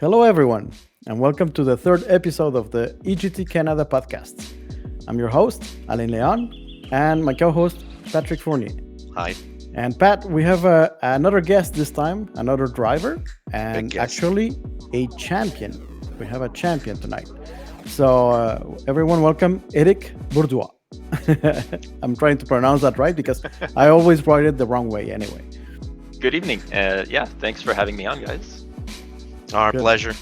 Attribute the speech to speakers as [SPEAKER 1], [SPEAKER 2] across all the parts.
[SPEAKER 1] Hello, everyone, and welcome to the third episode of the EGT Canada podcast. I'm your host, Alain Leon, and my co host, Patrick Fournier.
[SPEAKER 2] Hi,
[SPEAKER 1] And Pat, we have another guest this time, another driver,
[SPEAKER 2] big
[SPEAKER 1] and
[SPEAKER 2] guest.
[SPEAKER 1] actually a champion. We have a champion tonight. So, everyone, welcome Eric Bourduas. I'm trying to pronounce that right because I always write it the wrong way anyway.
[SPEAKER 3] Good evening. Yeah, thanks for having me on, guys.
[SPEAKER 2] Our
[SPEAKER 1] Good.
[SPEAKER 2] pleasure.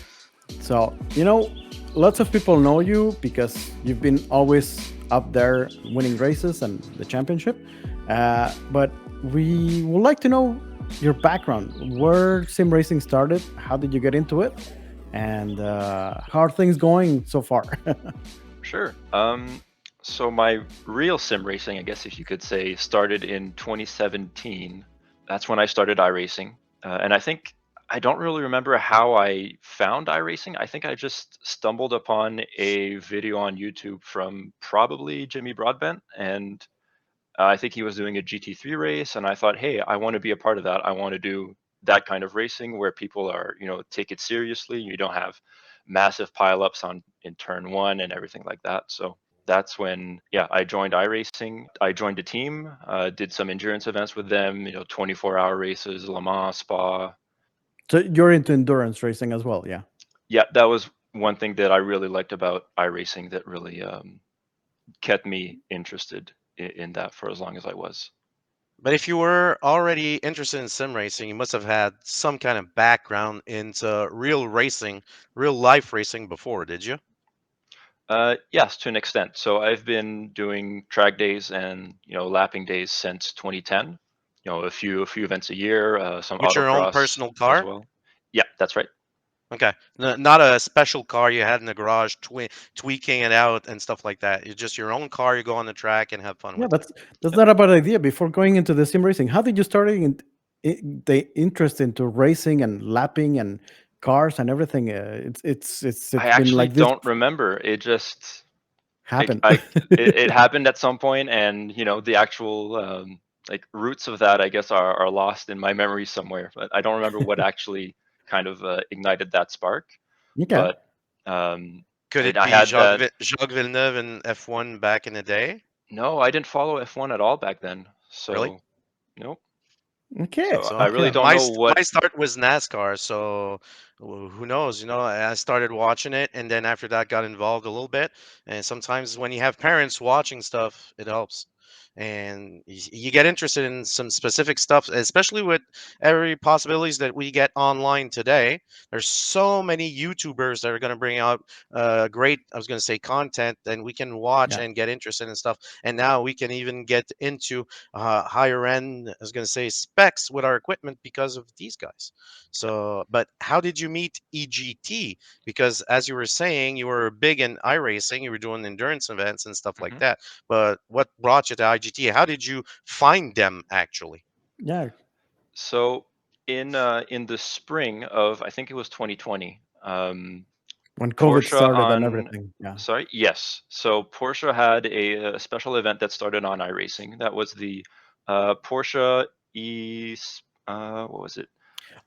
[SPEAKER 1] So, lots of people know you because you've been always up there winning races and the championship. But we would like to know your background, where sim racing started, how did you get into it, and how are things going so far?
[SPEAKER 3] Sure. So my real sim racing, I guess if you could say, started in 2017. That's when I started iRacing. And I don't really remember how I found iRacing. I think I just stumbled upon a video on YouTube from probably Jimmy Broadbent, and I think he was doing a GT3 race, and I thought, hey, I want to be a part of that. I want to do that kind of racing where people are, take it seriously. You don't have massive pileups on in turn one and everything like that. So that's when, yeah, I joined iRacing. I joined a team, did some endurance events with them, 24-hour races, Le Mans, Spa.
[SPEAKER 1] So you're into endurance racing as well, yeah?
[SPEAKER 3] Yeah, that was one thing that I really liked about iRacing that really kept me interested in that for as long as I was.
[SPEAKER 2] But if you were already interested in sim racing, you must have had some kind of background into real racing, real life racing before, did you?
[SPEAKER 3] Yes, to an extent. So I've been doing track days and lapping days since 2010. A few events a year, some
[SPEAKER 2] With your own
[SPEAKER 3] autocross
[SPEAKER 2] personal
[SPEAKER 3] as
[SPEAKER 2] car?
[SPEAKER 3] well. Yeah, that's right.
[SPEAKER 2] Okay. Not a special car you had in the garage tweaking it out and stuff like that. It's just your own car, you go on the track and have fun
[SPEAKER 1] Yeah,
[SPEAKER 2] with it.
[SPEAKER 1] that's not a bad idea. Before going into the sim racing, how did you start the interest into racing and lapping and cars and everything?
[SPEAKER 3] I
[SPEAKER 1] It's been
[SPEAKER 3] actually
[SPEAKER 1] like this
[SPEAKER 3] don't remember.
[SPEAKER 1] happen.
[SPEAKER 3] It happened at some point, and the actual like roots of that, I guess, are lost in my memory somewhere. But I don't remember what actually kind of ignited that spark.
[SPEAKER 1] Okay.
[SPEAKER 3] But um,
[SPEAKER 2] Could it
[SPEAKER 3] I
[SPEAKER 2] be
[SPEAKER 3] had that.
[SPEAKER 2] Jacques Villeneuve in F1 back in the day?
[SPEAKER 3] No, I didn't follow F1 at all back then.
[SPEAKER 2] Really?
[SPEAKER 3] So, nope.
[SPEAKER 1] Okay.
[SPEAKER 3] So
[SPEAKER 2] So
[SPEAKER 3] I
[SPEAKER 1] Okay.
[SPEAKER 3] really don't know what.
[SPEAKER 2] my start was NASCAR, so who knows? I started watching it, and then after that, got involved a little bit. And sometimes when you have parents watching stuff, it helps, and you get interested in some specific stuff, especially with every possibilities that we get online today. There's so many YouTubers that are going to bring out great, I was going to say, content, and we can watch
[SPEAKER 1] Yeah.
[SPEAKER 2] and get interested in stuff. And now we can even get into higher end, I was going to say, specs with our equipment because of these guys. So, but how did you meet EGT? Because as you were saying, you were big in iRacing, you were doing endurance events and stuff like
[SPEAKER 3] Mhm.
[SPEAKER 2] that. But what brought you to IGT? How did you find them actually?
[SPEAKER 1] Yeah.
[SPEAKER 3] So in the spring of, I think it was 2020,
[SPEAKER 1] When COVID
[SPEAKER 3] Porsche
[SPEAKER 1] started and
[SPEAKER 3] on.
[SPEAKER 1] everything. Yeah.
[SPEAKER 3] Sorry, yes. So Porsche had a special event that started on iRacing. That was the Porsche E. What was it?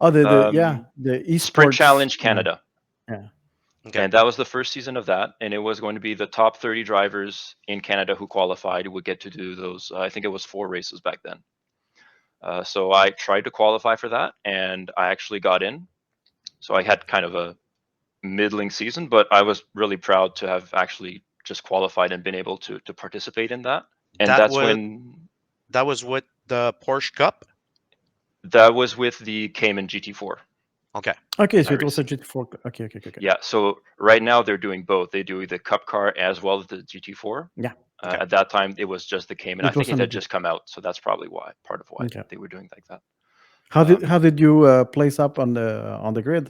[SPEAKER 1] Oh,
[SPEAKER 3] Um,
[SPEAKER 1] the
[SPEAKER 3] Sprint
[SPEAKER 1] esports.
[SPEAKER 3] Challenge
[SPEAKER 1] Yeah.
[SPEAKER 3] Canada.
[SPEAKER 1] Yeah.
[SPEAKER 2] Okay.
[SPEAKER 3] And that was the first season of that, and it was going to be the top 30 drivers in Canada who qualified would get to do those. I think it was 4 races back then. So I tried to qualify for that, and I actually got in. So I had kind of a middling season, but I was really proud to have actually just qualified and been able to participate in that. And
[SPEAKER 2] That
[SPEAKER 3] that's
[SPEAKER 2] was
[SPEAKER 3] when
[SPEAKER 2] that was with the Porsche Cup.
[SPEAKER 3] that was with the Cayman GT4
[SPEAKER 2] Okay.
[SPEAKER 1] Okay, so it was a
[SPEAKER 3] iRacing.
[SPEAKER 1] GT4. Okay, okay, okay, okay.
[SPEAKER 3] Yeah, so right now they're doing both. They do the Cup car as well as the GT4.
[SPEAKER 1] Yeah.
[SPEAKER 2] Okay.
[SPEAKER 3] At that time, it was just the Cayman. I
[SPEAKER 1] It
[SPEAKER 3] think
[SPEAKER 1] was
[SPEAKER 3] it
[SPEAKER 1] on the
[SPEAKER 3] had
[SPEAKER 1] GT.
[SPEAKER 3] just come out, so that's probably part of why
[SPEAKER 1] Okay.
[SPEAKER 3] they were doing like that.
[SPEAKER 1] How
[SPEAKER 3] Um,
[SPEAKER 1] did you place up on the grid,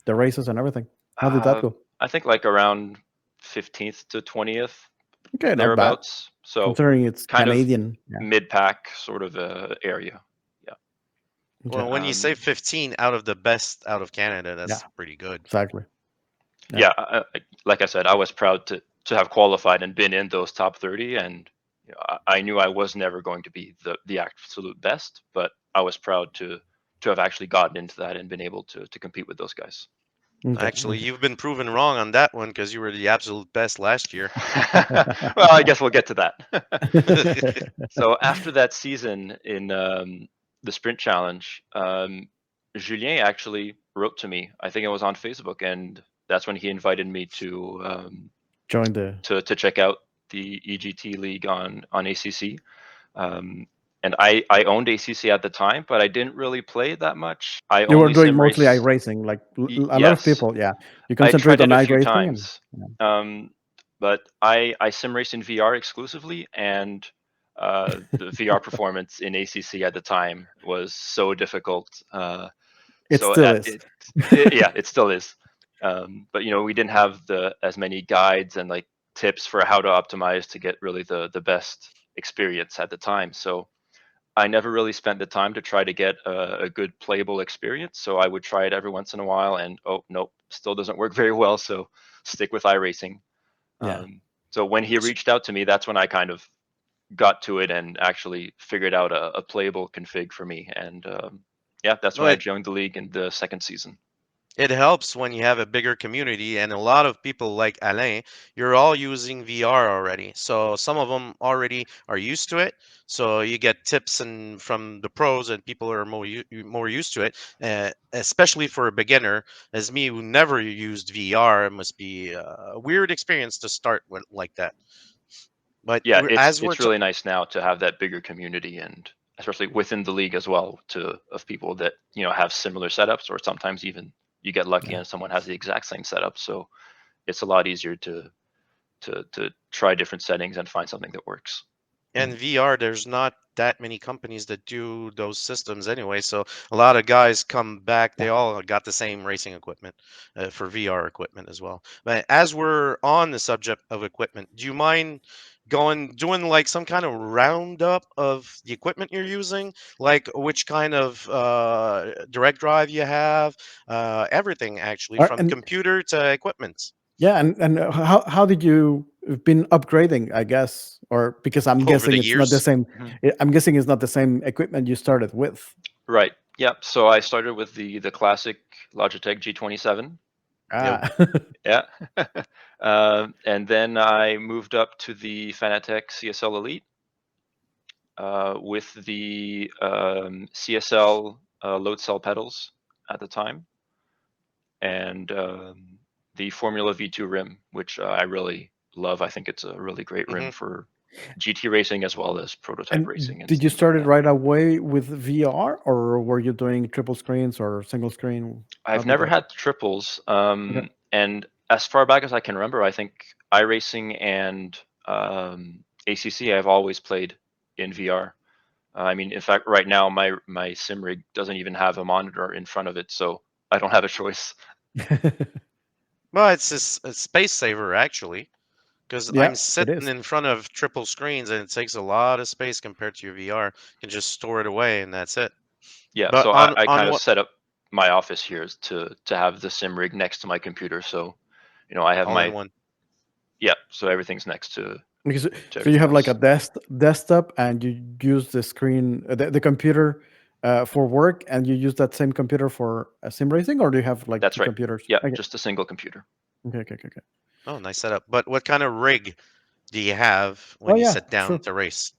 [SPEAKER 1] the races and everything? How did that
[SPEAKER 3] uh,
[SPEAKER 1] go?
[SPEAKER 3] I think like around 15th to 20th,
[SPEAKER 1] Okay, not bad
[SPEAKER 3] thereabouts. So
[SPEAKER 1] considering it's
[SPEAKER 3] kind of
[SPEAKER 1] Canadian. Yeah.
[SPEAKER 3] mid-pack sort of area. Yeah.
[SPEAKER 1] Okay.
[SPEAKER 2] Well, when you say
[SPEAKER 3] Um,
[SPEAKER 2] 15 out of the best out of Canada,
[SPEAKER 1] Yeah.
[SPEAKER 2] that's pretty good.
[SPEAKER 1] Exactly. Yeah.
[SPEAKER 3] yeah. Like I said, I was proud to have qualified and been in those top 30, and I knew I was never going to be the absolute best, but I was proud to have actually gotten into that and been able to compete with those guys.
[SPEAKER 1] Okay.
[SPEAKER 2] Actually, you've been proven wrong on that one because you were the absolute best last year.
[SPEAKER 3] Well, I guess we'll get to that. So after that season in the sprint challenge, Julien actually wrote to me. I think it was on Facebook, and that's when he invited me
[SPEAKER 1] Join the.
[SPEAKER 3] to check out the EGT league on ACC. Um, and I owned ACC at the time, but I didn't really play that much. I
[SPEAKER 1] You were
[SPEAKER 3] only
[SPEAKER 1] doing
[SPEAKER 3] sim
[SPEAKER 1] mostly
[SPEAKER 3] race.
[SPEAKER 1] iRacing, like a lot of
[SPEAKER 3] Yes,
[SPEAKER 1] people. Yeah, you
[SPEAKER 3] I
[SPEAKER 1] concentrate
[SPEAKER 3] tried
[SPEAKER 1] on
[SPEAKER 3] it a few
[SPEAKER 1] iRacing, and
[SPEAKER 3] times,
[SPEAKER 1] yeah.
[SPEAKER 3] um, but I sim race in VR exclusively, and the VR performance in ACC at the time was so difficult.
[SPEAKER 1] It
[SPEAKER 3] So
[SPEAKER 1] still is.
[SPEAKER 3] yeah, it still is. But we didn't have the as many guides and like tips for how to optimize to get really the best experience at the time. So I never really spent the time to try to get a good playable experience. So I would try it every once in a while, and oh nope, still doesn't work very well. So stick with iRacing.
[SPEAKER 1] Yeah.
[SPEAKER 3] So when he reached out to me, that's when I kind of got to it and actually figured out a playable config for me. And yeah, that's
[SPEAKER 2] No,
[SPEAKER 3] when I joined the league in the second season.
[SPEAKER 2] it helps when you have a bigger community and a lot of people like Alain, you're all using VR already. So some of them already are used to it. So you get tips and from the pros and people are more used to it. Especially for a beginner, as me who never used VR, it must be a weird experience to start with like that. But
[SPEAKER 3] Yeah,
[SPEAKER 2] as we're
[SPEAKER 3] it's really nice now to have that bigger community, and especially within the league as well, to of people that have similar setups, or sometimes even you get lucky
[SPEAKER 1] Yeah.
[SPEAKER 3] and someone has the exact same setup. So it's a lot easier to try different settings and find something that works.
[SPEAKER 2] And VR, there's not that many companies that do those systems anyway. So a lot of guys come back.
[SPEAKER 1] Yeah.
[SPEAKER 2] They all got the same racing equipment for VR equipment as well. But as we're on the subject of equipment, do you mind doing like some kind of roundup of the equipment you're using, like which kind of direct drive you have, everything actually, from
[SPEAKER 1] And
[SPEAKER 2] computer to equipment
[SPEAKER 1] yeah, and how did you been upgrading? I guess, or because I'm
[SPEAKER 2] over
[SPEAKER 1] guessing
[SPEAKER 2] the
[SPEAKER 1] it's not the
[SPEAKER 2] years?
[SPEAKER 1] same.
[SPEAKER 3] Mhm.
[SPEAKER 1] I'm guessing it's not the same equipment you started with.
[SPEAKER 3] Right. Yep. So I started with the classic Logitech G27.
[SPEAKER 1] Ah.
[SPEAKER 3] Yeah. And then I moved up to the Fanatec CSL Elite with the CSL load cell pedals at the time, and the Formula V2 rim, which I really love. I think it's a really great rim
[SPEAKER 2] Hmm.
[SPEAKER 3] for GT racing as well as prototype
[SPEAKER 1] And
[SPEAKER 3] racing and
[SPEAKER 1] did you
[SPEAKER 3] things like
[SPEAKER 1] start it
[SPEAKER 3] that.
[SPEAKER 1] right away with VR, or were you doing triple screens or single screen? How
[SPEAKER 3] I've
[SPEAKER 1] did
[SPEAKER 3] never
[SPEAKER 1] that?
[SPEAKER 3] had triples,
[SPEAKER 1] Okay.
[SPEAKER 3] and as far back as I can remember, I think iRacing and ACC I've always played in VR. I mean, in fact, right now my sim rig doesn't even have a monitor in front of it, so I don't have a choice.
[SPEAKER 2] Well, it's a space saver actually. Because
[SPEAKER 1] Yeah,
[SPEAKER 2] I'm
[SPEAKER 1] it
[SPEAKER 2] sitting
[SPEAKER 1] is.
[SPEAKER 2] in front of triple screens and it takes a lot of space compared to your VR. You can just store it away and that's it.
[SPEAKER 3] Yeah,
[SPEAKER 2] But
[SPEAKER 3] so I kind
[SPEAKER 2] on
[SPEAKER 3] of
[SPEAKER 2] what
[SPEAKER 3] set up my office here to have the sim rig next to my computer, so I have
[SPEAKER 2] all in
[SPEAKER 3] my
[SPEAKER 2] one.
[SPEAKER 3] yeah, so everything's next
[SPEAKER 1] Because
[SPEAKER 3] to
[SPEAKER 1] so you
[SPEAKER 3] everything
[SPEAKER 1] have like a
[SPEAKER 3] else.
[SPEAKER 1] desktop, and you use the screen, the computer, for work, and you use that same computer for sim racing, or do you have like
[SPEAKER 3] That's
[SPEAKER 1] two
[SPEAKER 3] right.
[SPEAKER 1] computers?
[SPEAKER 3] Yeah,
[SPEAKER 1] Okay,
[SPEAKER 3] just a single computer.
[SPEAKER 1] okay, okay, okay, okay.
[SPEAKER 2] Oh, nice setup. But what kind of rig do you have
[SPEAKER 1] Oh
[SPEAKER 2] when you
[SPEAKER 1] yeah,
[SPEAKER 2] sit down
[SPEAKER 1] sure.
[SPEAKER 2] to race?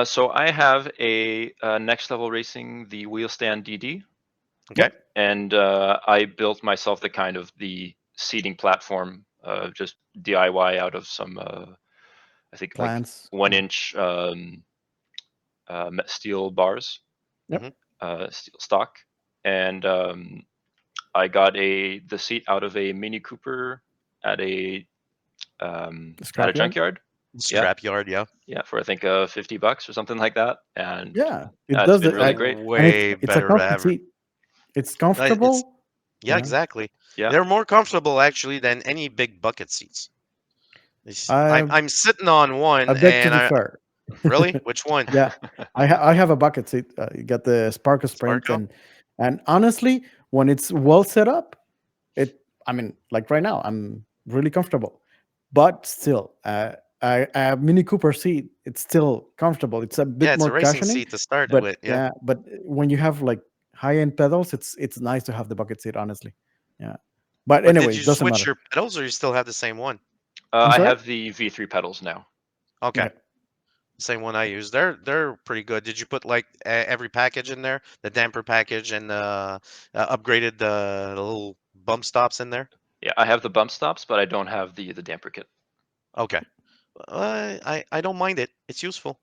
[SPEAKER 3] So I have a Next Level Racing, the wheel stand DD,
[SPEAKER 2] Okay.
[SPEAKER 1] Yep.
[SPEAKER 3] and I built myself the kind of the seating platform, just DIY out of some, I think like
[SPEAKER 1] Plans.
[SPEAKER 3] one
[SPEAKER 1] Yeah.
[SPEAKER 3] inch steel bars,
[SPEAKER 2] Hmm.
[SPEAKER 1] Yep.
[SPEAKER 3] steel stock, and I got the seat out of a Mini Cooper at a at a
[SPEAKER 1] Scrapyard.
[SPEAKER 3] junkyard. Yeah,
[SPEAKER 2] Scrap yard, yeah.
[SPEAKER 3] yeah, for I think $50 or something like that, and
[SPEAKER 1] Yeah, it
[SPEAKER 3] it's
[SPEAKER 1] does
[SPEAKER 3] been
[SPEAKER 1] it,
[SPEAKER 3] really great.
[SPEAKER 1] and
[SPEAKER 2] Way
[SPEAKER 1] it's a
[SPEAKER 2] better
[SPEAKER 1] comfy
[SPEAKER 2] ever.
[SPEAKER 1] seat. It's
[SPEAKER 2] It's
[SPEAKER 1] comfortable.
[SPEAKER 2] yeah,
[SPEAKER 1] Yeah.
[SPEAKER 2] exactly.
[SPEAKER 3] Yeah,
[SPEAKER 2] They're more comfortable actually than any big bucket seats.
[SPEAKER 1] I
[SPEAKER 2] I'm sitting on
[SPEAKER 1] I
[SPEAKER 2] one
[SPEAKER 1] beg to
[SPEAKER 2] and I
[SPEAKER 1] differ.
[SPEAKER 2] really which one?
[SPEAKER 1] Yeah, I have a bucket seat. You got the Sparkle Sprint,
[SPEAKER 2] Sparko?
[SPEAKER 1] and honestly, when it's well set up, it. I mean, like right now, I'm really comfortable, but still, a Mini Cooper seat, it's still comfortable. It's a
[SPEAKER 2] Yeah,
[SPEAKER 1] bit
[SPEAKER 2] it's
[SPEAKER 1] more
[SPEAKER 2] a racing
[SPEAKER 1] cushioning,
[SPEAKER 2] seat to start
[SPEAKER 1] but
[SPEAKER 2] with. Yeah.
[SPEAKER 1] yeah, but when you have like high end pedals, it's nice to have the bucket seat. Honestly, yeah. But
[SPEAKER 2] But did
[SPEAKER 1] anyway,
[SPEAKER 2] you
[SPEAKER 1] doesn't
[SPEAKER 2] switch
[SPEAKER 1] matter.
[SPEAKER 2] your pedals, or you still have the same one?
[SPEAKER 1] I'm
[SPEAKER 3] I
[SPEAKER 1] sorry.
[SPEAKER 3] have the V3 pedals now.
[SPEAKER 2] Okay,
[SPEAKER 1] Okay.
[SPEAKER 2] same one I use. They're pretty good. Did you put like every package in there? The damper package and upgraded the little bump stops in there?
[SPEAKER 3] Yeah, I have the bump stops, but I don't have the damper kit.
[SPEAKER 2] Okay. I don't mind it. It's useful.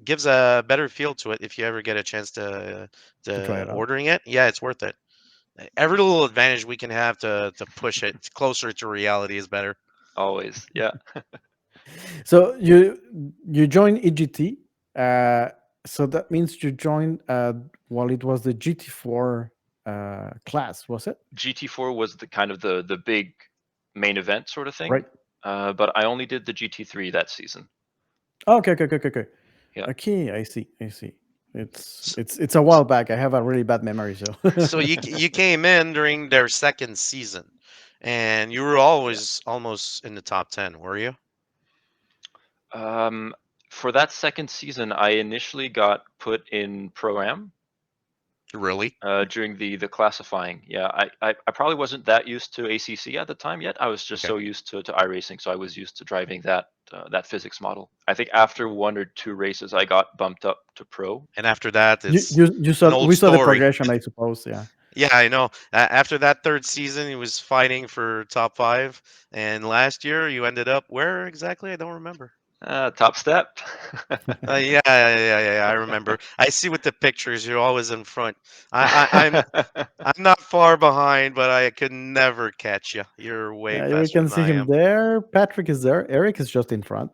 [SPEAKER 2] Gives a better feel to it if you ever get a chance
[SPEAKER 1] To try
[SPEAKER 2] to
[SPEAKER 1] it out.
[SPEAKER 2] ordering it. Yeah, it's worth it. Every little advantage we can have to push it closer to reality is better.
[SPEAKER 3] Always, yeah.
[SPEAKER 1] So you joined EGT. Uh, so that means you joined while it was the GT4 class, was it?
[SPEAKER 3] GT4 was the kind of the big main event sort of thing,
[SPEAKER 1] Right.
[SPEAKER 3] but I only did the GT3 that season.
[SPEAKER 1] Okay, okay, okay, okay, okay.
[SPEAKER 3] Yeah.
[SPEAKER 1] Okay, I see. I see. It's
[SPEAKER 2] S-
[SPEAKER 1] it's it's a while back. I have a really bad memory, so.
[SPEAKER 2] So you came in during their second season, and you were
[SPEAKER 3] Yeah.
[SPEAKER 2] always almost in the top 10, were you?
[SPEAKER 3] Um, for that second season, I initially got put in Pro-Am
[SPEAKER 2] Really?
[SPEAKER 3] during the classifying. Yeah, I probably wasn't that used to ACC at the time yet. I was just
[SPEAKER 2] Okay.
[SPEAKER 3] so used to iRacing, so I was used to driving that physics model. I think after one or two races, I got bumped up to Pro.
[SPEAKER 2] And after that,
[SPEAKER 1] you
[SPEAKER 2] it's
[SPEAKER 1] you
[SPEAKER 2] an
[SPEAKER 1] saw
[SPEAKER 2] old
[SPEAKER 1] we saw the
[SPEAKER 2] story.
[SPEAKER 1] progression, I suppose. Yeah.
[SPEAKER 2] Yeah, I know. After that third season, he was fighting for top 5, and last year you ended up where exactly? I don't remember.
[SPEAKER 3] Top step.
[SPEAKER 2] Yeah, I remember. I see with the pictures, you're always in front. I'm not far behind, but I could never catch you. You're way
[SPEAKER 1] Yeah, we
[SPEAKER 2] faster
[SPEAKER 1] can
[SPEAKER 2] than
[SPEAKER 1] see
[SPEAKER 2] I
[SPEAKER 1] him
[SPEAKER 2] am.
[SPEAKER 1] there. Patrick is there. Eric is just in front.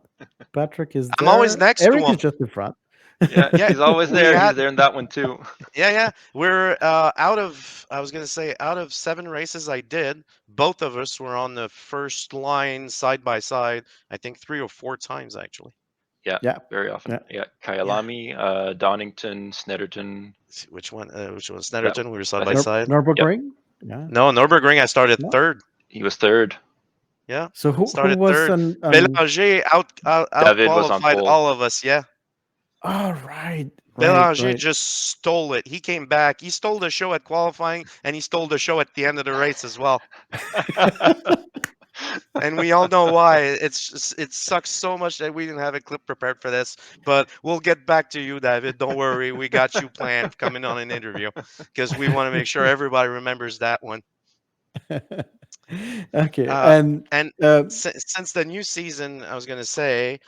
[SPEAKER 1] Patrick is
[SPEAKER 2] I'm always
[SPEAKER 1] there.
[SPEAKER 2] next to
[SPEAKER 1] Eric is
[SPEAKER 2] him.
[SPEAKER 1] just in front.
[SPEAKER 3] Yeah,
[SPEAKER 2] Yeah,
[SPEAKER 3] he's always
[SPEAKER 2] we
[SPEAKER 3] there.
[SPEAKER 2] had.
[SPEAKER 3] He's there in that one too.
[SPEAKER 2] Yeah. We're out of. I was gonna say out of 7 races I did, both of us were on the first line side by side. I think 3 or 4 times actually.
[SPEAKER 3] Yeah,
[SPEAKER 1] Yeah.
[SPEAKER 3] very often.
[SPEAKER 1] Yeah.
[SPEAKER 3] Yeah,
[SPEAKER 2] Yeah.
[SPEAKER 3] Kyalami, Donington, Snetterton.
[SPEAKER 2] Which one? Which one?
[SPEAKER 3] That
[SPEAKER 2] Snetterton. We were side
[SPEAKER 3] I
[SPEAKER 2] by
[SPEAKER 3] think.
[SPEAKER 2] side.
[SPEAKER 3] Yep,
[SPEAKER 1] Nürburgring. Yeah.
[SPEAKER 2] No, Nurburgring. I started
[SPEAKER 1] No.
[SPEAKER 2] third.
[SPEAKER 3] he was third.
[SPEAKER 2] Yeah,
[SPEAKER 1] So who
[SPEAKER 2] started
[SPEAKER 1] was
[SPEAKER 2] third.
[SPEAKER 1] on?
[SPEAKER 2] Belanger out
[SPEAKER 3] David was on
[SPEAKER 2] qualified
[SPEAKER 3] pole.
[SPEAKER 2] all of us. Yeah.
[SPEAKER 1] Oh, right, right,
[SPEAKER 2] Belanger
[SPEAKER 1] right.
[SPEAKER 2] just stole it. He came back. He stole the show at qualifying, and he stole the show at the end of the race as well. And we all know why. It sucks so much that we didn't have a clip prepared for this. But we'll get back to you, David. Don't worry. We got you planned coming on an interview because we want to make sure everybody remembers that one.
[SPEAKER 1] Okay,
[SPEAKER 2] Uh,
[SPEAKER 1] and
[SPEAKER 2] and
[SPEAKER 1] uh,
[SPEAKER 2] since the new season, I was going to say,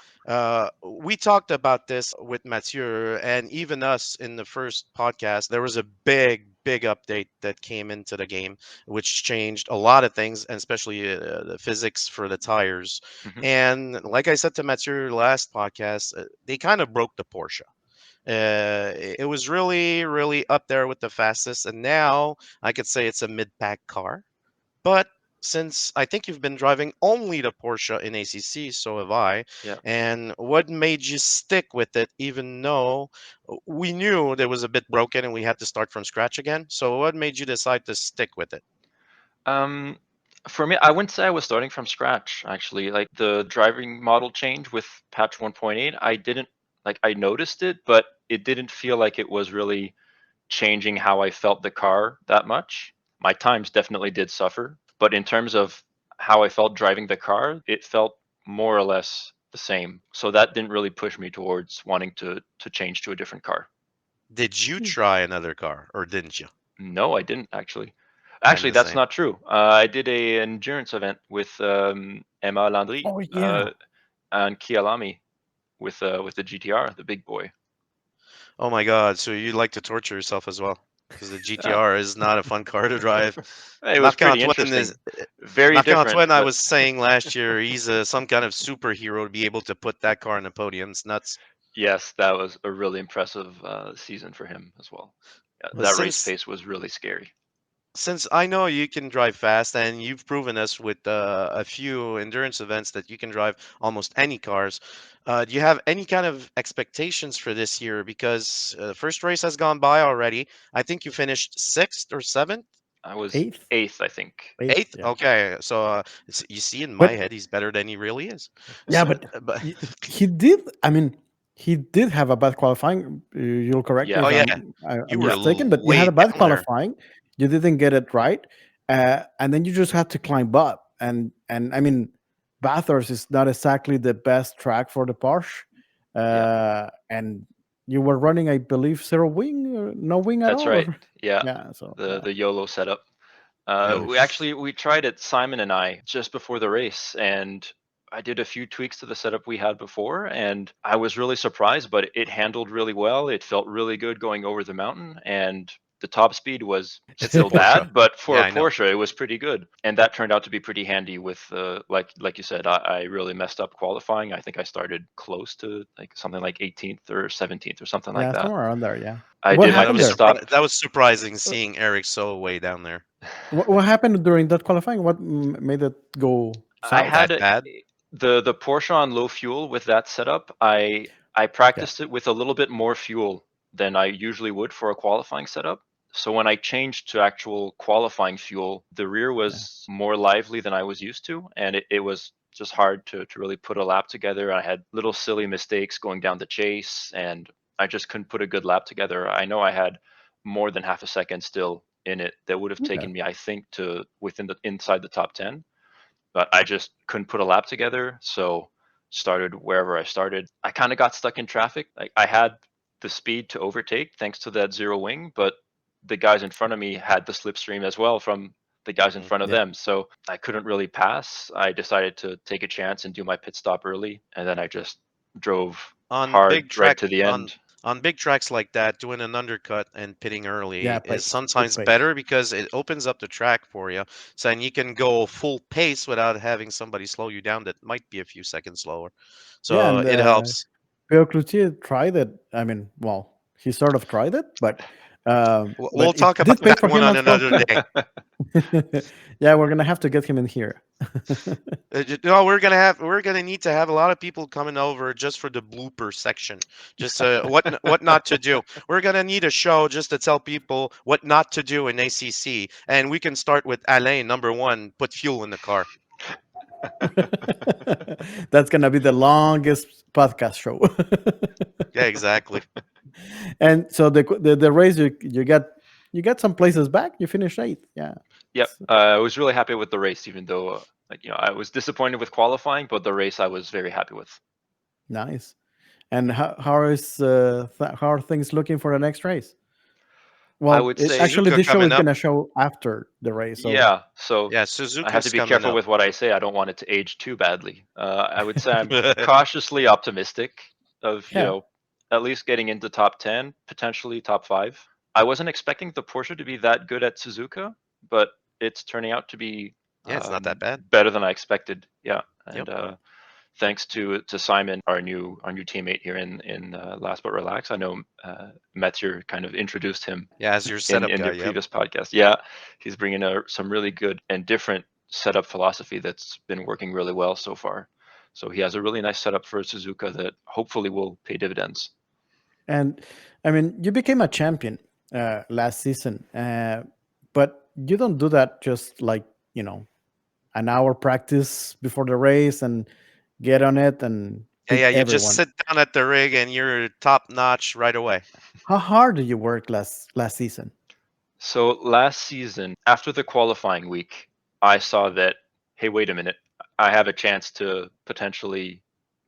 [SPEAKER 2] we talked about this with Mathieu and even us in the first podcast. There was a big update that came into the game, which changed a lot of things, and especially the physics for the tires.
[SPEAKER 3] Mhm.
[SPEAKER 2] And like I said to Mathieu last podcast, they kind of broke the Porsche. It was really up there with the fastest, and now I could say it's a mid-pack car. But since I think you've been driving only the Porsche in ACC, so have I.
[SPEAKER 3] Yeah.
[SPEAKER 2] And what made you stick with it, even though we knew it was a bit broken and we had to start from scratch again? So what made you decide to stick with it?
[SPEAKER 3] Um, for me, I wouldn't say I was starting from scratch, actually. Like the driving model change with patch 1.8, I didn't I noticed it, but it didn't feel like it was really changing how I felt the car that much. My times definitely did suffer, but in terms of how I felt driving the car, it felt more or less the same. So that didn't really push me towards wanting to change to a different car.
[SPEAKER 2] Did you try another car or didn't you?
[SPEAKER 3] No, I didn't actually.
[SPEAKER 2] I'm
[SPEAKER 3] Actually,
[SPEAKER 2] the
[SPEAKER 3] that's
[SPEAKER 2] same.
[SPEAKER 3] not true. I did a endurance event with Emma Landry
[SPEAKER 1] oh yeah,
[SPEAKER 3] and Kialami with the GTR, the big boy.
[SPEAKER 2] Oh my God. So you like to torture yourself as well? Because the
[SPEAKER 3] Uh,
[SPEAKER 2] GTR is not a fun car to drive.
[SPEAKER 3] it was pretty
[SPEAKER 2] Marc-Antoine is
[SPEAKER 3] interesting. Very different,
[SPEAKER 2] Marc-Antoine, I
[SPEAKER 3] but
[SPEAKER 2] was saying last year, he's some kind of superhero to be able to put that car on the podium. It's nuts.
[SPEAKER 3] yes, that was a really impressive season for him as well. Yeah,
[SPEAKER 2] But
[SPEAKER 3] that race
[SPEAKER 2] since
[SPEAKER 3] pace was really scary.
[SPEAKER 2] since I know you can drive fast, and you've proven us with a few endurance events that you can drive almost any cars, do you have any kind of expectations for this year? Because the first race has gone by already. I think you finished sixth or seventh,
[SPEAKER 3] I was
[SPEAKER 1] eighth,
[SPEAKER 3] eighth, I think.
[SPEAKER 1] eighth.
[SPEAKER 2] eighth.
[SPEAKER 1] Yeah,
[SPEAKER 2] Okay, so you see, in my
[SPEAKER 1] but
[SPEAKER 2] head, he's better than he really is.
[SPEAKER 1] yeah,
[SPEAKER 2] So,
[SPEAKER 1] but
[SPEAKER 2] but
[SPEAKER 1] he did. I mean, he did have a bad qualifying. You'll correct me
[SPEAKER 3] Yeah,
[SPEAKER 2] oh
[SPEAKER 1] if
[SPEAKER 2] yeah,
[SPEAKER 1] I'm
[SPEAKER 2] you
[SPEAKER 1] I'm
[SPEAKER 2] were
[SPEAKER 3] yeah,
[SPEAKER 1] mistaken, but you
[SPEAKER 2] way
[SPEAKER 1] had a bad
[SPEAKER 2] down there.
[SPEAKER 1] qualifying. You didn't get it right, and then you just had to climb up. And I mean, Bathurst is not exactly the best track for the Porsche,
[SPEAKER 3] Yeah,
[SPEAKER 1] and you were running, I believe, zero wing, or no wing at
[SPEAKER 3] that's
[SPEAKER 1] all,
[SPEAKER 3] right.
[SPEAKER 1] or
[SPEAKER 3] Yeah,
[SPEAKER 1] yeah. So
[SPEAKER 3] the YOLO setup.
[SPEAKER 2] Yo.
[SPEAKER 3] We tried it, Simon and I, just before the race, and I did a few tweaks to the setup we had before, and I was really surprised, but it handled really well. It felt really good going over the mountain, and the top speed was
[SPEAKER 2] It's a
[SPEAKER 3] still
[SPEAKER 2] Porsche.
[SPEAKER 3] bad, but for
[SPEAKER 2] Yeah,
[SPEAKER 3] a
[SPEAKER 2] I know.
[SPEAKER 3] Porsche, it was pretty good. And that turned out to be pretty handy with, like you said, I really messed up qualifying. I think I started close to like something like 18th or 17th or something like
[SPEAKER 1] yeah,
[SPEAKER 3] that.
[SPEAKER 1] somewhere around there. Yeah.
[SPEAKER 3] I
[SPEAKER 1] What
[SPEAKER 3] did
[SPEAKER 2] Yeah,
[SPEAKER 3] my
[SPEAKER 2] that
[SPEAKER 1] happened
[SPEAKER 2] was
[SPEAKER 3] pit
[SPEAKER 1] there?
[SPEAKER 3] stop.
[SPEAKER 2] that was surprising
[SPEAKER 1] Uh,
[SPEAKER 2] seeing Eric so way down there.
[SPEAKER 1] what happened during that qualifying? What made it go
[SPEAKER 3] I
[SPEAKER 1] south?
[SPEAKER 3] had
[SPEAKER 2] That bad?
[SPEAKER 3] the Porsche on low fuel with that setup. I
[SPEAKER 1] Okay.
[SPEAKER 3] practiced it with a little bit more fuel than I usually would for a qualifying setup. So when I changed to actual qualifying fuel, the rear
[SPEAKER 1] Yeah.
[SPEAKER 3] was more lively than I was used to, and it was just hard to really put a lap together. I had little silly mistakes going down the chase, and I just couldn't put a good lap together. I know I had more than half a second still in it that would have
[SPEAKER 1] Okay.
[SPEAKER 3] taken me, I think, to within the inside the top 10, but I just couldn't put a lap together. So started wherever I started. I kind of got stuck in traffic. Like I had the speed to overtake thanks to that zero wing, but the guys in front of me had the slipstream as well from the guys in
[SPEAKER 2] Mm.
[SPEAKER 3] front of
[SPEAKER 1] Yeah.
[SPEAKER 3] them. So I couldn't really pass. I decided to take a chance and do my pit stop early, and then I just drove
[SPEAKER 2] On
[SPEAKER 3] hard
[SPEAKER 2] big
[SPEAKER 3] right
[SPEAKER 2] track
[SPEAKER 3] to the end.
[SPEAKER 2] on big tracks like that, doing an undercut and pitting
[SPEAKER 1] Yeah.
[SPEAKER 2] early is
[SPEAKER 1] Pace. Good
[SPEAKER 2] sometimes
[SPEAKER 1] pace.
[SPEAKER 2] better because it opens up the track for you. So and you can go full pace without having somebody slow you down that might be a few seconds slower.
[SPEAKER 1] Yeah,
[SPEAKER 2] So
[SPEAKER 1] and
[SPEAKER 2] it helps.
[SPEAKER 1] Pierre Cloutier tried it. I mean, well, he sort of tried it,
[SPEAKER 2] We'll
[SPEAKER 1] but it
[SPEAKER 2] talk about
[SPEAKER 1] did pay
[SPEAKER 2] that
[SPEAKER 1] for
[SPEAKER 2] one
[SPEAKER 1] him
[SPEAKER 2] on
[SPEAKER 1] as well
[SPEAKER 2] another
[SPEAKER 1] too.
[SPEAKER 2] day.
[SPEAKER 1] Yeah, we're gonna have to get him in here.
[SPEAKER 2] No, we're gonna need to have a lot of people coming over just for the blooper section. Just what not to do. We're gonna need a show just to tell people what not to do in ACC, and we can start with Alain. Number one, put fuel in the car.
[SPEAKER 1] That's gonna be the longest podcast show.
[SPEAKER 2] Yeah, exactly.
[SPEAKER 1] And so the race you got some places back. You finished eighth. Yeah.
[SPEAKER 3] Yep,
[SPEAKER 1] It's
[SPEAKER 3] I was really happy with the race, even though I was disappointed with qualifying, but the race I was very happy with.
[SPEAKER 1] nice. And how are things looking for the next race?
[SPEAKER 3] I
[SPEAKER 1] Well,
[SPEAKER 3] would say,
[SPEAKER 1] actually,
[SPEAKER 2] Suzuka
[SPEAKER 1] this show
[SPEAKER 2] coming
[SPEAKER 1] is
[SPEAKER 2] up.
[SPEAKER 1] gonna show after the race. So
[SPEAKER 3] yeah. So
[SPEAKER 2] Yeah,
[SPEAKER 3] I have to
[SPEAKER 2] Suzuka's
[SPEAKER 3] be
[SPEAKER 2] coming
[SPEAKER 3] careful
[SPEAKER 2] up.
[SPEAKER 3] with what I say. I don't want it to age too badly. I would say I'm cautiously optimistic of,
[SPEAKER 1] yeah.
[SPEAKER 3] at least getting into top 10, potentially top 5. I wasn't expecting the Porsche to be that good at Suzuka, but it's turning out to be
[SPEAKER 2] Yeah, it's not that bad.
[SPEAKER 3] better than I expected. Yeah,
[SPEAKER 2] Yep.
[SPEAKER 3] and thanks to Simon, our new teammate here in Last But Relax. I know Mathieu kind of introduced him
[SPEAKER 2] Yeah, as your
[SPEAKER 3] in
[SPEAKER 2] setup
[SPEAKER 3] in
[SPEAKER 2] guy.
[SPEAKER 3] their
[SPEAKER 2] Yep.
[SPEAKER 3] previous podcast. Yeah, he's bringing some really good and different setup philosophy that's been working really well so far. So he has a really nice setup for Suzuka that hopefully will pay dividends.
[SPEAKER 1] And I mean, you became a champion last season, but you don't do that just like an hour practice before the race and get on it and
[SPEAKER 2] Yeah,
[SPEAKER 1] beat
[SPEAKER 2] yeah. You just
[SPEAKER 1] everyone.
[SPEAKER 2] sit down at the rig and you're top notch right away.
[SPEAKER 1] How hard did you work last season?
[SPEAKER 3] So last season, after the qualifying week, I saw that, hey, wait a minute, I have a chance to potentially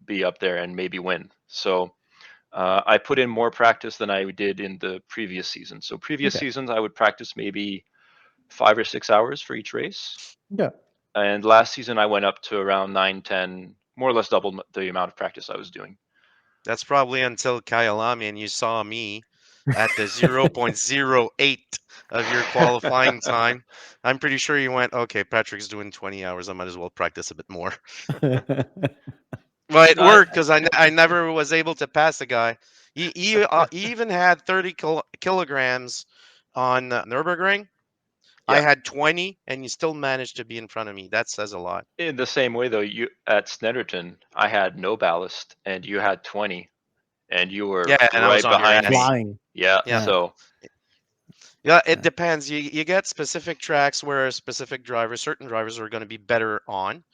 [SPEAKER 3] be up there and maybe win. So I put in more practice than I did in the previous season. So previous
[SPEAKER 1] Okay.
[SPEAKER 3] seasons, I would practice maybe 5 or 6 hours for each race.
[SPEAKER 1] Yeah.
[SPEAKER 3] And last season, I went up to around 9, 10, more or less double the amount of practice I was doing.
[SPEAKER 2] That's probably until Kyalami and you saw me at the 0.08 of your qualifying time. I'm pretty sure you went, okay, Patrick's doing 20 hours. I might as well practice a bit more. Well, it
[SPEAKER 3] No,
[SPEAKER 2] worked because I never was able to pass the guy. He even had 30 kilograms on Nürburgring. I
[SPEAKER 3] yeah.
[SPEAKER 2] had 20, and you still managed to be in front of me. That says a lot.
[SPEAKER 3] In the same way, though, you at Snetterton, I had no ballast, and you had 20, and you were
[SPEAKER 2] Yeah, and I was
[SPEAKER 3] right
[SPEAKER 2] on your
[SPEAKER 3] behind
[SPEAKER 2] ass.
[SPEAKER 3] me.
[SPEAKER 1] Flying.
[SPEAKER 3] Yeah.
[SPEAKER 2] Yeah.
[SPEAKER 1] Yeah.
[SPEAKER 3] So
[SPEAKER 2] Yeah, it
[SPEAKER 1] Yeah.
[SPEAKER 2] depends. You get specific tracks where specific drivers, certain drivers are going to be better on.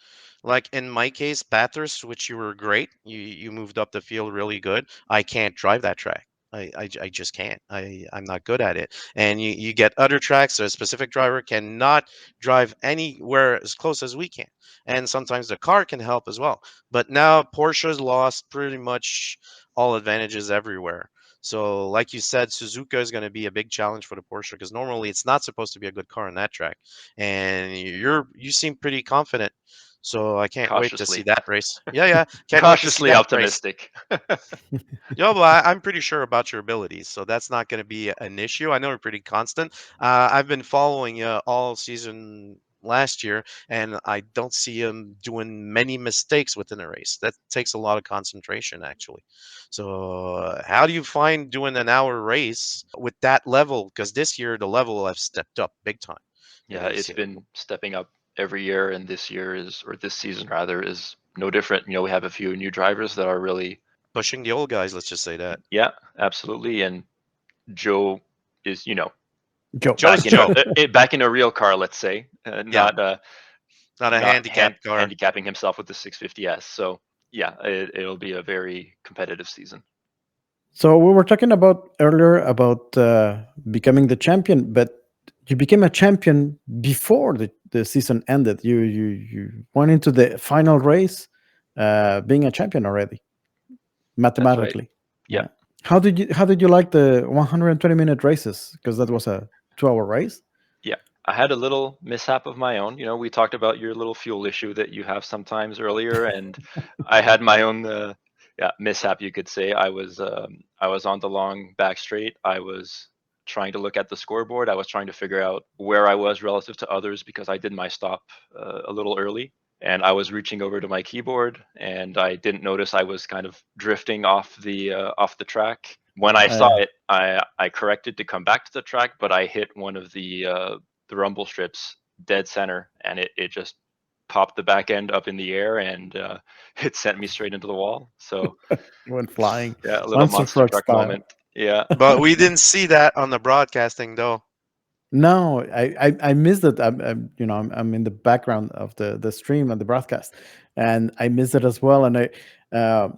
[SPEAKER 2] Like in my case, Bathurst, which you were great. You moved up the field really good. I can't drive that track. I just can't. I'm not good at it. And you get other tracks, so a specific driver cannot drive anywhere as close as we can. And sometimes the car can help as well. But now Porsche's lost pretty much all advantages everywhere. So, like you said, Suzuka is going to be a big challenge for the Porsche because normally it's not supposed to be a good car on that track. And you seem pretty confident. So I can't wait to see
[SPEAKER 3] Cautiously,
[SPEAKER 2] that race. Yeah, yeah, can't wait to see
[SPEAKER 3] cautiously
[SPEAKER 2] that race.
[SPEAKER 3] optimistic.
[SPEAKER 2] Yeah, well, I'm pretty sure about your abilities, so that's not going to be an issue. I know you're pretty constant. I've been following you all season last year, and I don't see him doing many mistakes within a race. That takes a lot of concentration, actually. So, how do you find doing an hour race with that level? Because this year the level have stepped up big time. It
[SPEAKER 3] Yeah,
[SPEAKER 2] is
[SPEAKER 3] it's been stepping up every year, and this year is, or this season rather, is no different. We have a few new drivers that are really,
[SPEAKER 2] pushing the old guys. Let's just say that.
[SPEAKER 3] yeah, absolutely. And Joe is,
[SPEAKER 1] Joe.
[SPEAKER 2] Joe's Joe.
[SPEAKER 3] back in a real car, let's say,
[SPEAKER 2] Yeah,
[SPEAKER 3] not
[SPEAKER 2] not a handicap car.
[SPEAKER 3] handicapping himself with the 650S. So yeah, it'll be a very competitive season.
[SPEAKER 1] So we were talking about earlier about becoming the champion, but you became a champion before the season ended. You went into the final race being a champion already,
[SPEAKER 3] That's right.
[SPEAKER 1] mathematically.
[SPEAKER 3] Yeah.
[SPEAKER 1] Yeah. How did you like the 120-minute races? Because that was a 2-hour race.
[SPEAKER 3] Yeah, I had a little mishap of my own. We talked about your little fuel issue that you have sometimes earlier, and I had my own, yeah, mishap, you could say. I was on the long back straight. I was trying to look at the scoreboard. I was trying to figure out where I was relative to others because I did my stop a little early, and I was reaching over to my keyboard, and I didn't notice I was kind of drifting off the track. When I saw
[SPEAKER 1] Yeah.
[SPEAKER 3] it, I corrected to come back to the track, but I hit one of the rumble strips dead center, and it just popped the back end up in the air, and it sent me straight into the wall. So
[SPEAKER 1] Went flying,
[SPEAKER 3] yeah, a little
[SPEAKER 1] monster
[SPEAKER 3] monster
[SPEAKER 1] truck
[SPEAKER 3] truck
[SPEAKER 1] style.
[SPEAKER 3] moment. Yeah,
[SPEAKER 2] But we didn't see that on the broadcasting, though.
[SPEAKER 1] No, I missed it. I'm in the background of the stream and the broadcast, and I missed it as well. And uh,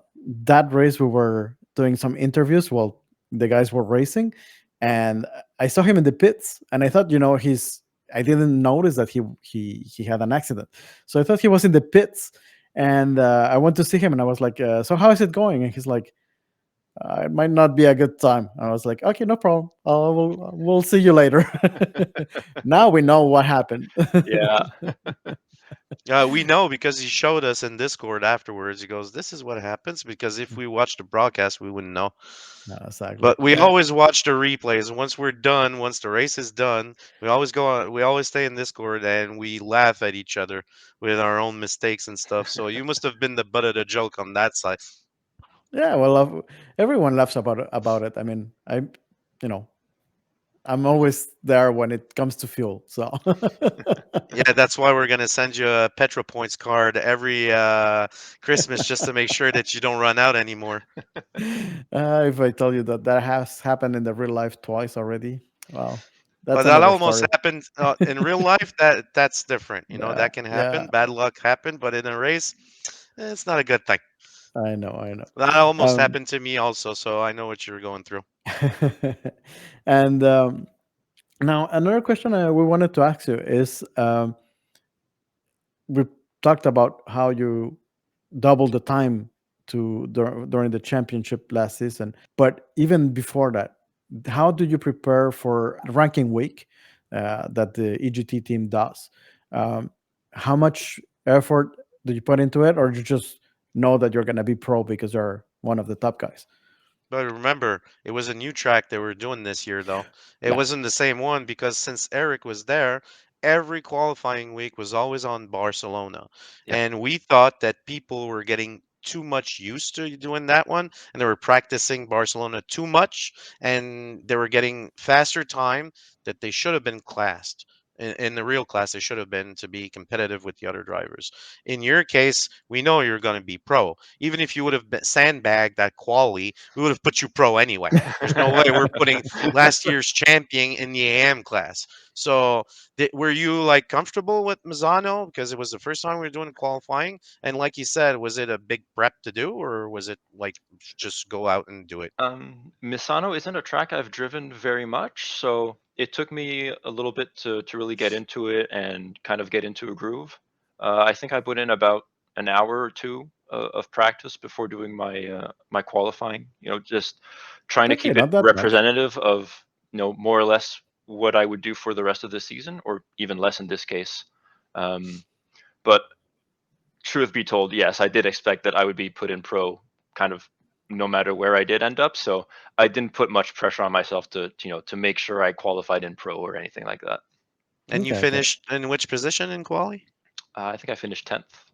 [SPEAKER 1] that race we were doing some interviews while the guys were racing, and I saw him in the pits, and I thought, he's. I didn't notice that he had an accident, so I thought he was in the pits, and I went to see him, and I was like, "So how is it going?" And he's like, it might not be a good time. I was like, okay, no problem. We'll see you later. Now we know what happened.
[SPEAKER 3] yeah,
[SPEAKER 2] We know because he showed us in Discord afterwards. He goes, "This is what happens." Because if we watched the broadcast, we wouldn't know.
[SPEAKER 1] No, exactly.
[SPEAKER 2] But we
[SPEAKER 1] Yeah.
[SPEAKER 2] always watch the replays. And once we're done, once the race is done, we always go on. We always stay in Discord and we laugh at each other with our own mistakes and stuff. So you must have been the butt of the joke on that side.
[SPEAKER 1] Yeah. Well, everyone laughs about it. I mean, you know, I'm always there when it comes to fuel. So
[SPEAKER 2] Yeah, that's why we're gonna send you a Petra Points card every Christmas just to make sure that you don't run out anymore.
[SPEAKER 1] if I tell you that that has happened in the real life twice already, well,
[SPEAKER 2] But
[SPEAKER 1] that's
[SPEAKER 2] that
[SPEAKER 1] another
[SPEAKER 2] almost
[SPEAKER 1] story.
[SPEAKER 2] happened in real life. That's different.
[SPEAKER 1] Yeah.
[SPEAKER 2] That can happen.
[SPEAKER 1] Yeah.
[SPEAKER 2] Bad luck happened, but in a race, it's not a good thing.
[SPEAKER 1] I know. I know.
[SPEAKER 2] That almost
[SPEAKER 1] Um,
[SPEAKER 2] happened to me also, so I know what you're going through.
[SPEAKER 1] and now another question we wanted to ask you is we talked about how you doubled the time during the championship last season, but even before that, how do you prepare for ranking week that the EGT team does? Um, how much effort do you put into it, or you just know that you're going to be pro because you're one of the top guys?
[SPEAKER 2] But remember, it was a new track they were doing this year, though. It
[SPEAKER 1] Yeah,
[SPEAKER 2] wasn't the same one because since Eric was there, every qualifying week was always on Barcelona.
[SPEAKER 3] yeah,
[SPEAKER 2] And we thought that people were getting too much used to doing that one and they were practicing Barcelona too much and they were getting faster time that they should have been classed. In the real class, they should have been to be competitive with the other drivers. In your case, we know you're going to be pro. Even if you would have sandbagged that quali, we would have put you pro anyway. There's no way we're putting last year's champion in the AM class. So were you like comfortable with Mazzano because it was the first time we were doing qualifying? And like you said, was it a big prep to do, or was it like just go out and do it?
[SPEAKER 3] Misano isn't a track I've driven very much, so it took me a little bit to really get into it and kind of get into a groove. I think I put in about an hour or two of practice before doing my qualifying. Just trying to
[SPEAKER 1] Okay,
[SPEAKER 3] keep it
[SPEAKER 1] not that much.
[SPEAKER 3] representative of more or less what I would do for the rest of the season, or even less in this case. Um, but truth be told, yes, I did expect that I would be put in pro kind of no matter where I did end up. So I didn't put much pressure on myself to make sure I qualified in pro or anything like that.
[SPEAKER 2] And you
[SPEAKER 1] Okay, okay.
[SPEAKER 2] finished in which position in quali?
[SPEAKER 3] I think I finished 10th.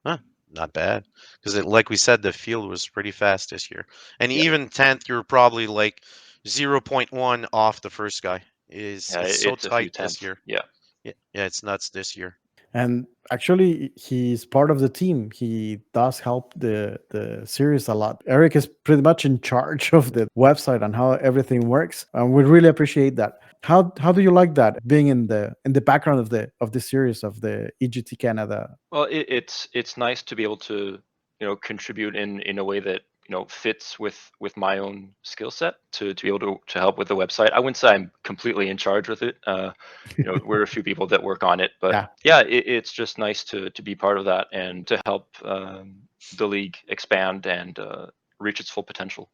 [SPEAKER 2] Huh, not bad. Because like we said, the field was pretty fast this year. And
[SPEAKER 3] Yeah,
[SPEAKER 2] even 10th, you're probably like 0.1 off the first guy. Is
[SPEAKER 3] yeah,
[SPEAKER 2] it's so
[SPEAKER 3] it's a few
[SPEAKER 2] tight this
[SPEAKER 3] tenths.
[SPEAKER 2] year.
[SPEAKER 3] Yeah,
[SPEAKER 2] Yeah, it's nuts this year.
[SPEAKER 1] And actually, he's part of the team. He does help the series a lot. Eric is pretty much in charge of the website and how everything works, and we really appreciate that. How do you like that, being in the background of the series of the EGT Canada?
[SPEAKER 3] well, it's nice to be able to contribute in a way that fits with my own skill set to be able to help with the website. I wouldn't say I'm completely in charge with it. We're a few people that work on it, but
[SPEAKER 1] Yeah,
[SPEAKER 3] yeah, it's just nice to be part of that and to help the league expand and reach its full potential.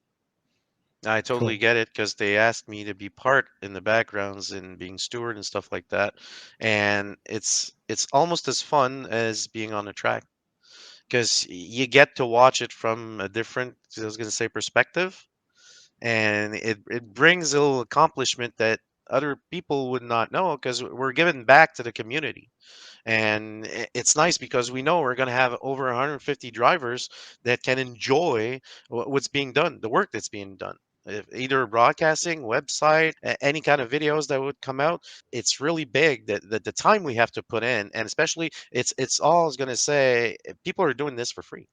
[SPEAKER 2] I totally
[SPEAKER 1] cool.
[SPEAKER 2] get it because they asked me to be part in the backgrounds and being steward and stuff like that. And it's almost as fun as being on the track because you get to watch it from a different, I was going to say, perspective, and it brings a little accomplishment that other people would not know because we're giving back to the community. And it's nice because we know we're going to have over 150 drivers that can enjoy what's being done, the work that's being done. Either broadcasting, website, any kind of videos that would come out. It's really big that the time we have to put in, and especially it's all I was going to say. People are doing this for free.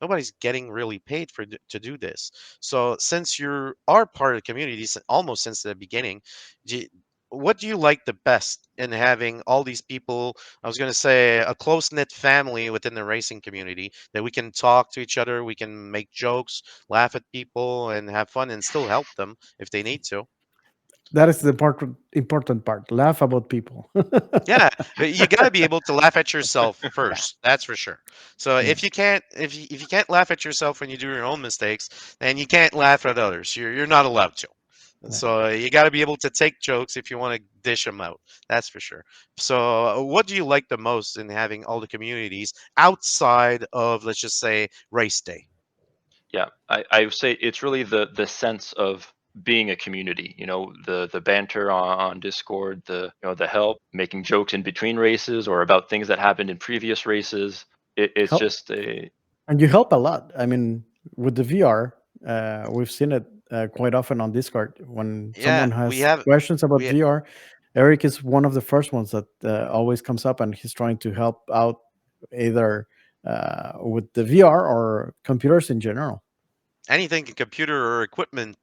[SPEAKER 2] Nobody's getting really paid to do this. So since you are part of the community almost since the beginning, do you- what do you like the best in having all these people? I was going to say a close knit family within the racing community that we can talk to each other, we can make jokes, laugh at people, and have fun, and still help them if they need to.
[SPEAKER 1] That is the important part. Laugh about people.
[SPEAKER 2] Yeah, you got to be able to laugh at yourself first. That's for sure. So
[SPEAKER 1] Yeah,
[SPEAKER 2] if you can't laugh at yourself when you do your own mistakes, then you can't laugh at others. You're not allowed to. And
[SPEAKER 1] yeah.
[SPEAKER 2] so you got to be able to take jokes if you want to dish them out. That's for sure. So what do you like the most in having all the communities outside of, let's just say, race day?
[SPEAKER 3] Yeah, I would say it's really the sense of being a community. The banter on Discord, the help, making jokes in between races or about things that happened in previous races. It's
[SPEAKER 1] Help,
[SPEAKER 3] just a
[SPEAKER 1] and you help a lot. I mean, with the VR, we've seen it quite often on Discord. When
[SPEAKER 2] Yeah,
[SPEAKER 1] someone has questions about
[SPEAKER 2] we
[SPEAKER 1] VR, Eric is one of the first ones that always comes up, and he's trying to help out either with the VR or computers in general.
[SPEAKER 2] anything in computer or equipment.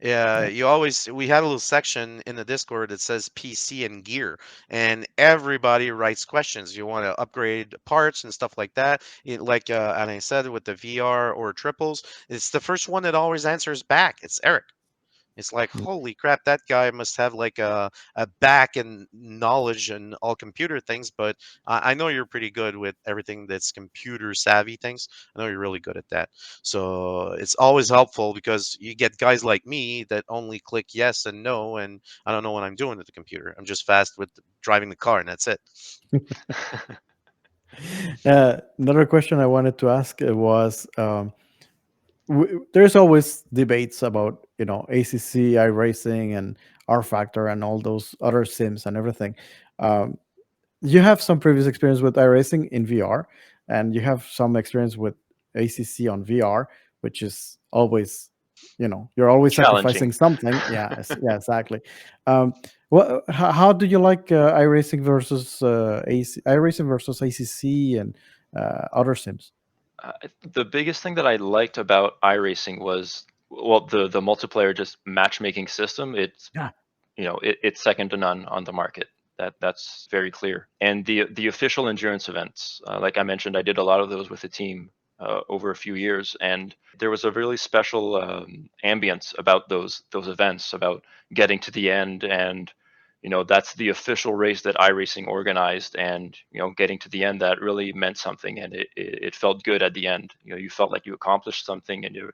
[SPEAKER 2] Yeah,
[SPEAKER 1] Yeah.
[SPEAKER 2] you always we had a little section in the Discord that says PC and gear, and everybody writes questions. You want to upgrade parts and stuff like that. Like and I said with the VR or triples, it's the first one that always answers back. It's Eric. It's like, holy crap, that guy must have like a back and knowledge and all computer things. But I know you're pretty good with everything that's computer savvy things. I know you're really good at that. So it's always helpful because you get guys like me that only click yes and no, and I don't know what I'm doing with the computer. I'm just fast with driving the car, and that's it.
[SPEAKER 1] Another question I wanted to ask was there's always debates about ACC, iRacing, and R Factor, and all those other sims and everything. Um, you have some previous experience with iRacing in VR, and you have some experience with ACC on VR, which is always, you're always
[SPEAKER 3] challenging.
[SPEAKER 1] sacrificing something. Yeah, yeah, exactly. Um, how do you like iRacing versus iRacing versus ACC and other sims?
[SPEAKER 3] The biggest thing that I liked about iRacing was, well, the multiplayer just matchmaking system. It's
[SPEAKER 1] Yeah,
[SPEAKER 3] it's second to none on the market. That's very clear. And the official endurance events, like I mentioned, I did a lot of those with the team over a few years, and there was a really special ambience about those events, about getting to the end, and that's the official race that iRacing organized, and getting to the end, that really meant something, and it felt good at the end. You felt like you accomplished something, and you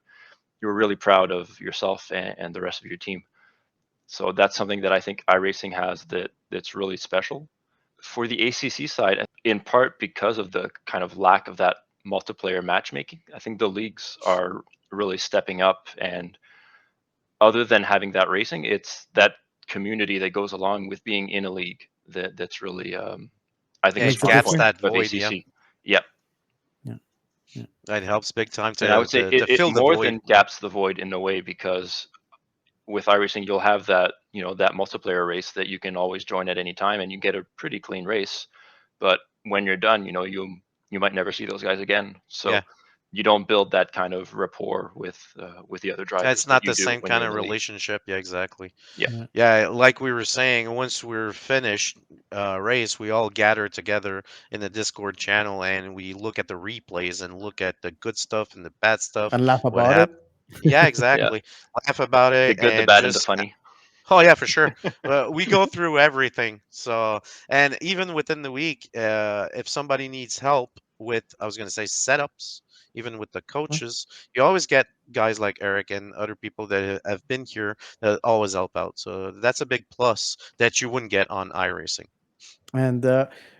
[SPEAKER 3] were really proud of yourself and the rest of your team. So that's something that I think iRacing has that's really special. For the ACC side, in part because of the kind of lack of that multiplayer matchmaking, I think the leagues are really stepping up. And other than having that racing, it's that community that goes along with being in a league that's really, I think,
[SPEAKER 2] Yeah,
[SPEAKER 3] a
[SPEAKER 2] it
[SPEAKER 1] Makes a
[SPEAKER 3] strong
[SPEAKER 2] gaps
[SPEAKER 3] point
[SPEAKER 1] difference.
[SPEAKER 2] that
[SPEAKER 3] of
[SPEAKER 2] void. Yeah,
[SPEAKER 3] ACC. Yeah.
[SPEAKER 1] Yeah. Yeah.
[SPEAKER 2] that helps big time
[SPEAKER 3] And I
[SPEAKER 2] to
[SPEAKER 3] would say
[SPEAKER 2] to
[SPEAKER 3] it
[SPEAKER 2] fill the
[SPEAKER 3] more
[SPEAKER 2] void.
[SPEAKER 3] than gaps the void in a way, because with iRacing, you'll have that multiplayer race that you can always join at any time, and you get a pretty clean race. But when you're done, you might never see those guys again.
[SPEAKER 2] Yeah.
[SPEAKER 3] So you don't build that kind of rapport with the other
[SPEAKER 2] It's
[SPEAKER 3] drivers that
[SPEAKER 2] not
[SPEAKER 3] you
[SPEAKER 2] the
[SPEAKER 3] do
[SPEAKER 2] same
[SPEAKER 3] when you're
[SPEAKER 2] kind
[SPEAKER 3] in
[SPEAKER 2] of
[SPEAKER 3] the league.
[SPEAKER 2] relationship. Yeah, exactly.
[SPEAKER 3] Yeah.
[SPEAKER 1] Yeah.
[SPEAKER 2] Yeah, like we were saying, once we're finished race, we all gather together in the Discord channel and we look at the replays and look at the good stuff and the bad stuff.
[SPEAKER 1] And laugh
[SPEAKER 2] What
[SPEAKER 1] about it.
[SPEAKER 2] happened? Yeah,
[SPEAKER 3] Yeah.
[SPEAKER 2] exactly. Laugh about
[SPEAKER 3] The
[SPEAKER 2] it
[SPEAKER 3] good, the
[SPEAKER 2] and
[SPEAKER 3] bad, and the
[SPEAKER 2] just
[SPEAKER 3] funny.
[SPEAKER 2] oh yeah, for sure. We go through everything. So, and even within the week, if somebody needs help with, I was going to say setups, even with the coaches, you always get guys like Eric and other people that have been here that always help out. So that's a big plus that you wouldn't get on iRacing.
[SPEAKER 1] And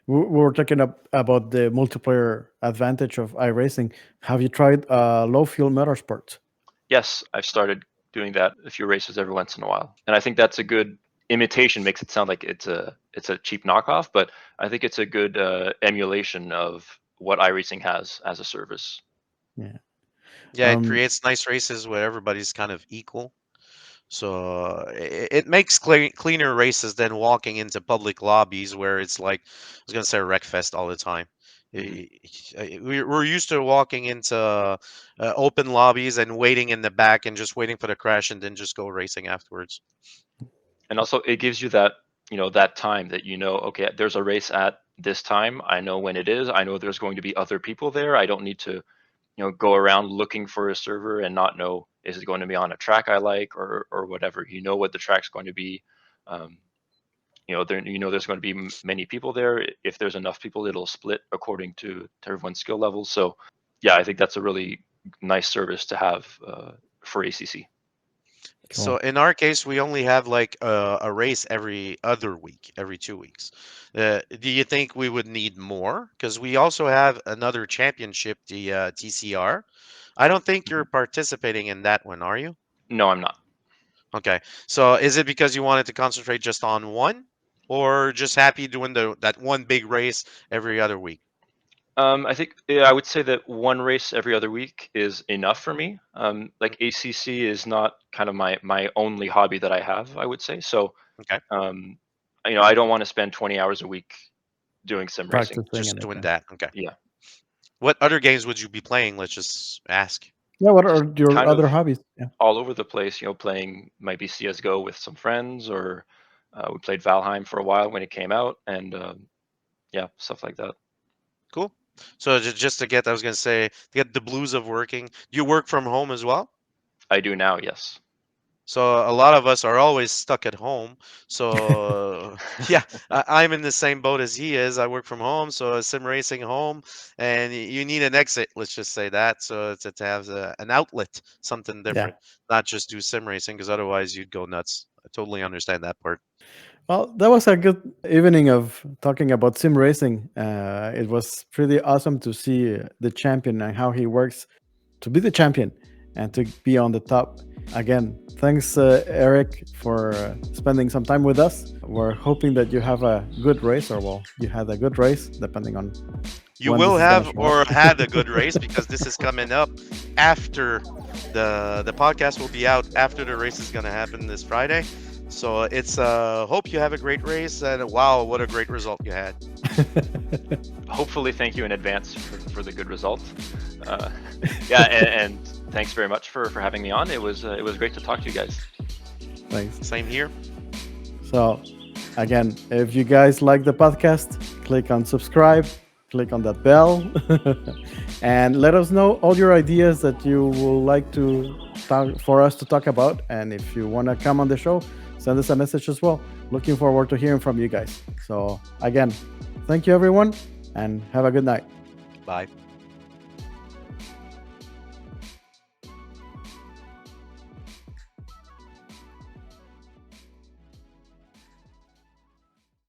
[SPEAKER 1] we were talking about the multiplayer advantage of iRacing. Have you tried low fuel motorsports?
[SPEAKER 3] Yes, I've started doing that a few races every once in a while, and I think that's a good imitation. Makes it sound like it's a cheap knockoff, but I think it's a good emulation of what iRacing has as a service.
[SPEAKER 1] Yeah.
[SPEAKER 2] Yeah, it
[SPEAKER 1] Um,
[SPEAKER 2] creates nice races where everybody's kind of equal. So it makes cleaner races than walking into public lobbies where it's like I was gonna say wreckfest all the time.
[SPEAKER 3] Mhm.
[SPEAKER 2] We're used to walking into open lobbies and waiting in the back and just waiting for the crash and then just go racing afterwards.
[SPEAKER 3] And also, it gives you that time that okay, there's a race at this time. I know when it is. I know there's going to be other people there. I don't need to go around looking for a server and not know, is it going to be on a track I like, or whatever. You know what the track's going to be. Um, there's going to be many people there. If there's enough people, it'll split according to everyone's skill levels. So yeah, I think that's a really nice service to have for ACC.
[SPEAKER 2] So
[SPEAKER 1] cool.
[SPEAKER 2] in our case, we only have like a race every other week, every 2 weeks. Do you think we would need more? Because we also have another championship, the TCR. I don't think
[SPEAKER 3] Mhm.
[SPEAKER 2] you're participating in that one, are you?
[SPEAKER 3] No, I'm not.
[SPEAKER 2] Okay. So is it because you wanted to concentrate just on one, or just happy doing that one big race every other week?
[SPEAKER 3] I think, yeah, I would say that one race every other week is enough for me. Like ACC is not kind of my only hobby that I have, I would say. So,
[SPEAKER 2] Okay.
[SPEAKER 3] um, I don't want to spend 20 hours a week doing sim racing.
[SPEAKER 1] Practicing
[SPEAKER 2] Just
[SPEAKER 1] and
[SPEAKER 2] doing
[SPEAKER 1] everything.
[SPEAKER 2] that. Okay.
[SPEAKER 3] Yeah,
[SPEAKER 2] What other games would you be playing? Let's just ask.
[SPEAKER 1] Yeah. What
[SPEAKER 3] just
[SPEAKER 1] are your
[SPEAKER 3] kind of
[SPEAKER 1] other hobbies? Yeah.
[SPEAKER 3] all over the place. Playing maybe CS:GO with some friends, or we played Valheim for a while when it came out, and yeah, stuff like that.
[SPEAKER 2] Cool. So just to get, I was gonna say, to get the blues of working. You work from home as well?
[SPEAKER 3] I do now, yes.
[SPEAKER 2] So a lot of us are always stuck at home. So yeah, I'm in the same boat as he is. I work from home, so sim racing home, and you need an exit. Let's just say that, so to have an outlet, something
[SPEAKER 1] Yeah.
[SPEAKER 2] different, not just do sim racing, because otherwise you'd go nuts. I totally understand that part.
[SPEAKER 1] Well, that was a good evening of talking about sim racing. It was pretty awesome to see the champion and how he works to be the champion and to be on the top. Again, thanks, Eric, for spending some time with us. We're hoping that you have a good race, or well, you had a good race, depending on
[SPEAKER 2] You
[SPEAKER 1] when this
[SPEAKER 2] will
[SPEAKER 1] is going to
[SPEAKER 2] have
[SPEAKER 1] show
[SPEAKER 2] or
[SPEAKER 1] up.
[SPEAKER 2] had a good race because this is coming up after the podcast will be out after the race is going to happen this Friday. So it's hope you have a great race and wow, what a great result you had.
[SPEAKER 3] Hopefully, thank you in advance for the good result. Uh, yeah, and thanks very much for having me on. It was great to talk to you guys.
[SPEAKER 1] Thanks.
[SPEAKER 2] Same here.
[SPEAKER 1] So, again, if you guys like the podcast, click on subscribe, click on that bell, and let us know all your ideas that you would like to talk for us to talk about. And if you want to come on the show, send us a message as well. Looking forward to hearing from you guys. So, again, thank you, everyone, and have a good night.
[SPEAKER 2] Bye.